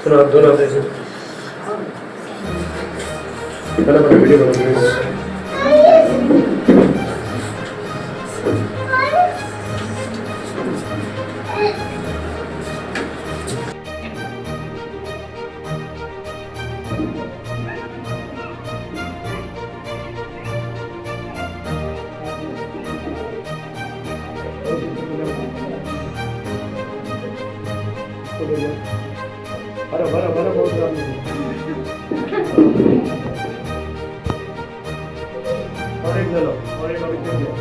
दोनों हाथ ऐसे पहले बड़ा वीडियो बनाओ। बड़ा बड़ा बड़ा बहुत और एक ले लो और एक अभी दे दो।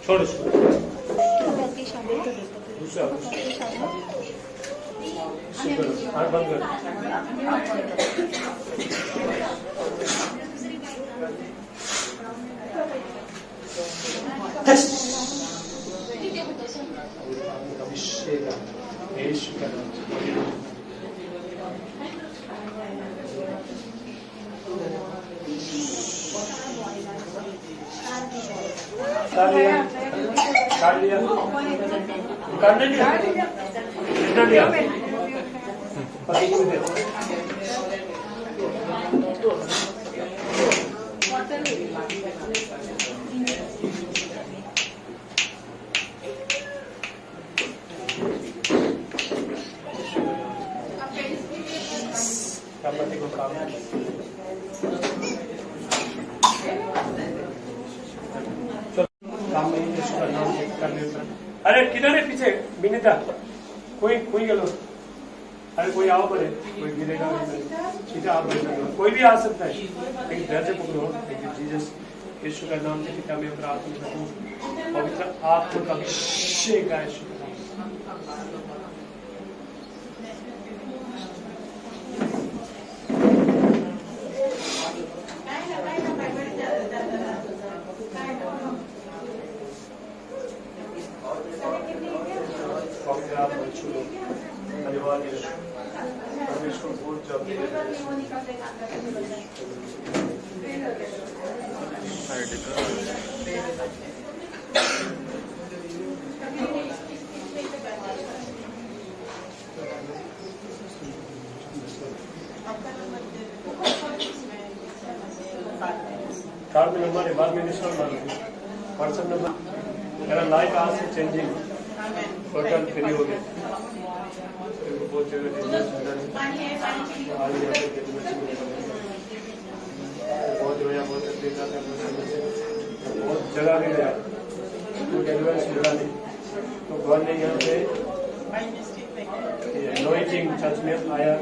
छोड़ बंद कर। काट लिया काट लिया कितना लिया पति को दे पति को काम अरे किधर है पीछे विनीता कोई गलो अरे कोई आओ बोले कोई गिरेगा सीधा आप बैठ सकते कोई भी आ सकता है एक धैर्य पकड़ो जीसस यीशु का नाम से पिता में प्रार्थना करूं पवित्र आत्मा का अभिषेक है यीशु कार में नंबर है बाद में निशान मारो पर्सन नंबर मेरा लाइफ आज से चेंजिंग टोटल फ्री हो गया। बहुत जगह बहुत जोया बहुत बहुत जगह भी गया तो एडवांस मिला नहीं तो गॉड ने यहाँ पे एनोइटिंग चर्च में आया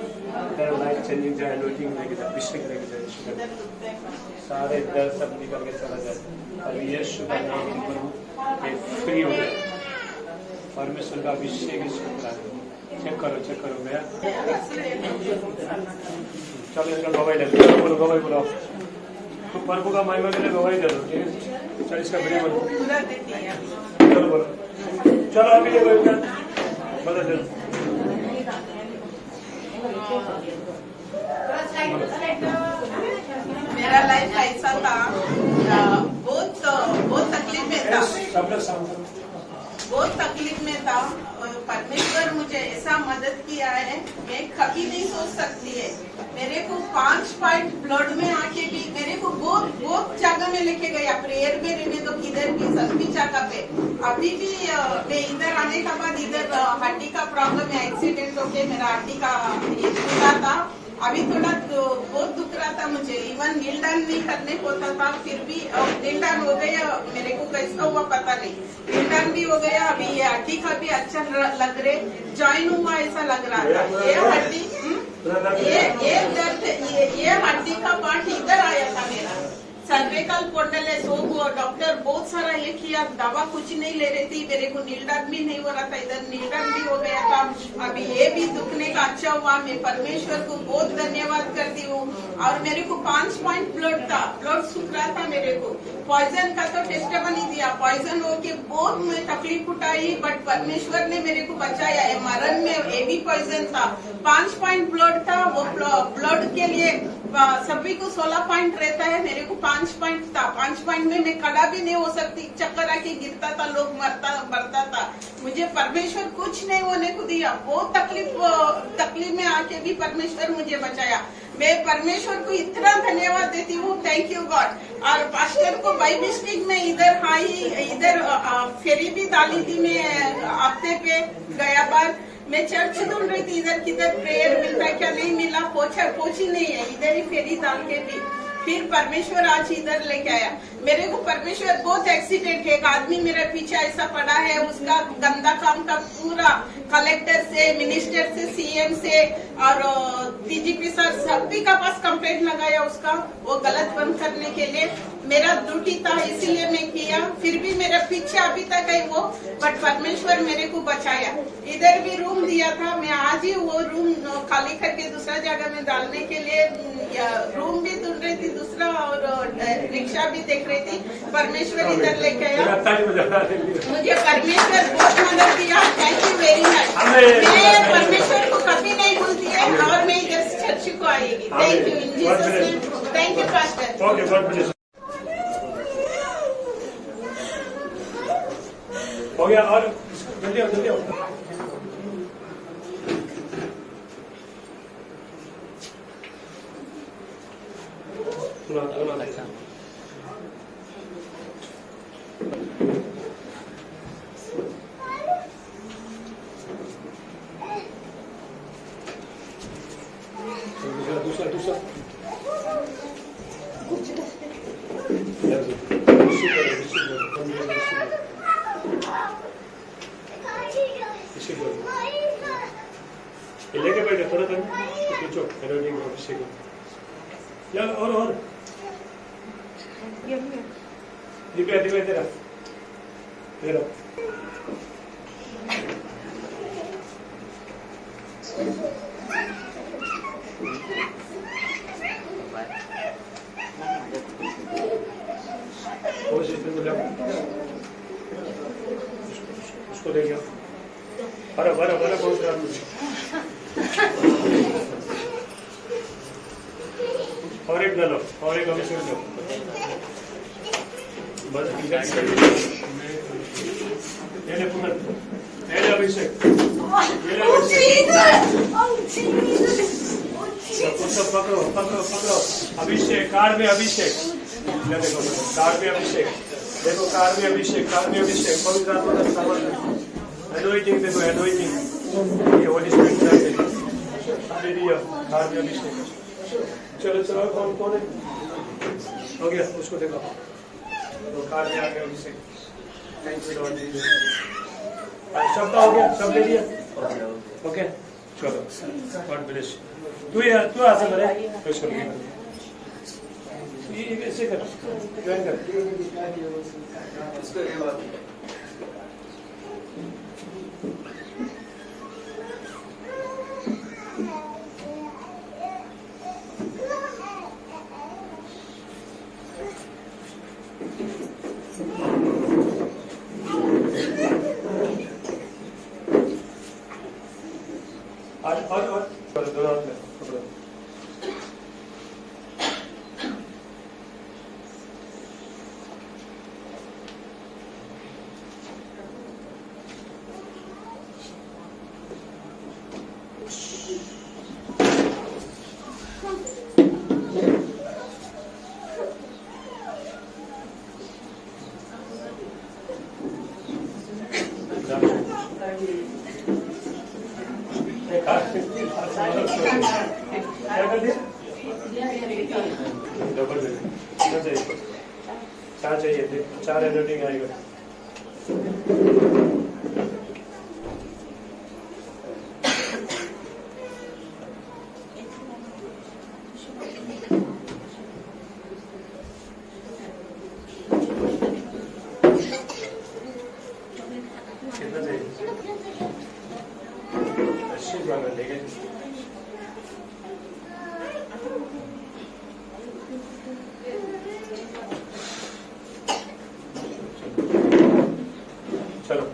तेरा लाइफ चेंजिंग जो एनोइटिंग लेके जाए अभिषेक लेके जाए सारे दर्द सब निकल के चला जाए और यीशु का नाम पर फ्री हो गया परमेश्वर का अभिषेक चेक करो भैया चलो इसका गवाही दे बोलो गवाही बोलो तो प्रभु का महिमा के लिए गवाही दे दो ठीक है। चल इसका वीडियो बोलो चलो बोलो चलो अभी बता दो मेरा लाइफ ऐसा था बहुत तकलीफ में था बहुत तकलीफ में था और परमेश्वर मुझे ऐसा मदद किया है मैं कभी नहीं सोच सकती है। मेरे को 5 पॉइंट ब्लड में आके भी मेरे को बहुत जगह में लेके गया प्रेयर में रहने तो किधर भी सभी जगह पे अभी भी मैं इधर आने के बाद इधर हड्डी का प्रॉब्लम है एक्सीडेंट होके मेरा हड्डी का ये टूटा था अभी थोड़ा बहुत दुख रहा था मुझे इवन नील डाउन नहीं करने होता था फिर भी नील डाउन हो गया मेरे को कैसा हुआ पता नहीं नील डाउन भी हो गया अभी ये हड्डी का भी अच्छा लग रहे ज्वाइन हुआ ऐसा लग रहा था ये हड्डी ये दर्द ये हड्डी का पार्ट इधर आया था मेरा सर्विकल पोर्टल डॉक्टर बहुत सारा ये किया दवा कुछ नहीं ले रही थी मेरे को नील डाउन भी नहीं हो रहा था इधर नील डाउन भी हो गया था अभी ये भी दुखने का अच्छा हुआ मैं परमेश्वर को बहुत धन्यवाद करती हूँ और मेरे को 5 पॉइंट ब्लड सूख रहा था मेरे को पॉइजन का तो टेस्ट बनी दिया पॉइजन होके बहुत मैं तकलीफ उठाई बट परमेश्वर ने मेरे को बचाया है मरण में ये भी पॉइजन था 5 पॉइंट ब्लड था वो ब्लड के लिए सभी को 16 पॉइंट रहता है मेरे को 5 पॉइंट था 5 पॉइंट में मैं खड़ा भी नहीं हो सकती चक्कर आके गिरता था लोग मरता था मुझे परमेश्वर कुछ नहीं होने को दिया बहुत तकलीफ में आके भी परमेश्वर मुझे बचाया मैं परमेश्वर को इतना धन्यवाद देती हूँ थैंक यू गॉड और पास्टर को बाई मिस्टेक में इधर फेरी भी डाली थी मैं हफ्ते पे गया बार मैं चर्च ढूंढ रही थी इधर किधर प्रेयर मिलता क्या नहीं मिला पहुंची नहीं है इधर ही फेरी डाल के भी फिर परमेश्वर आज इधर लेके आया मेरे को परमेश्वर बहुत एक्सीडेंट है एक आदमी मेरे पीछे ऐसा पड़ा है उसका गंदा काम का पूरा कलेक्टर से मिनिस्टर से सीएम से और डीजीपी सर सभी का पास कंप्लेंट लगाया उसका वो गलत बंद करने के लिए मेरा ड्यूटी था इसीलिए मैं किया फिर भी मेरे पीछे अभी तक है वो बट परमेश्वर मेरे को बचाया इधर भी रूम दिया था मैं आज ही वो रूम खाली करके दूसरा जगह में डालने के लिए रूम भी ढूंढ रही थी दूसरा और रिक्शा भी देख रही थी परमेश्वर इधर लेके आया मुझे परमेश्वर बहुत मदद किया थैंक यू वेरी मच मैं परमेश्वर को कभी नहीं भूलती है और मैं इधर चर्च को आएगी thank you in Jesus name thank you pastor हो गया और जल्दी आओ दूसरा लेके बैठे थोड़ा टाइम पूछो एरोडिंग अभिषेक यार और दिव्या तेरा उसको दे गया भरा बहुत और एक डालो और एक अभिषेक दो बस अभिषेक पकड़ो अभिषेक कार्ड में अभिषेक देखो कार्ड में अभिषेक देखो कार्य अभिषेक पवित्र आत्मा का सामर्थ एनोइंटिंग, देखो एनोइंटिंग, ये होली स्पिरिट का है। हालेलुया, कार्य अभिषेक। चलो चलो, कौन है? हो गया, उसको देखो तो कार्य आ गया Abhishek. Thank you lord Jesus. सबका हो गया, सब ले लिया, ओके चलो, गॉड ब्लेस यू। तू आसन करे, इसको ये ऐसे कर, ज्वाइन कर। और चलो, दो हाथ में पकड़ो। डबल चार चाहिए, 4 एनर्जी आएगा। कितना चाहिए? 80 ग्राम लेंगे। चलो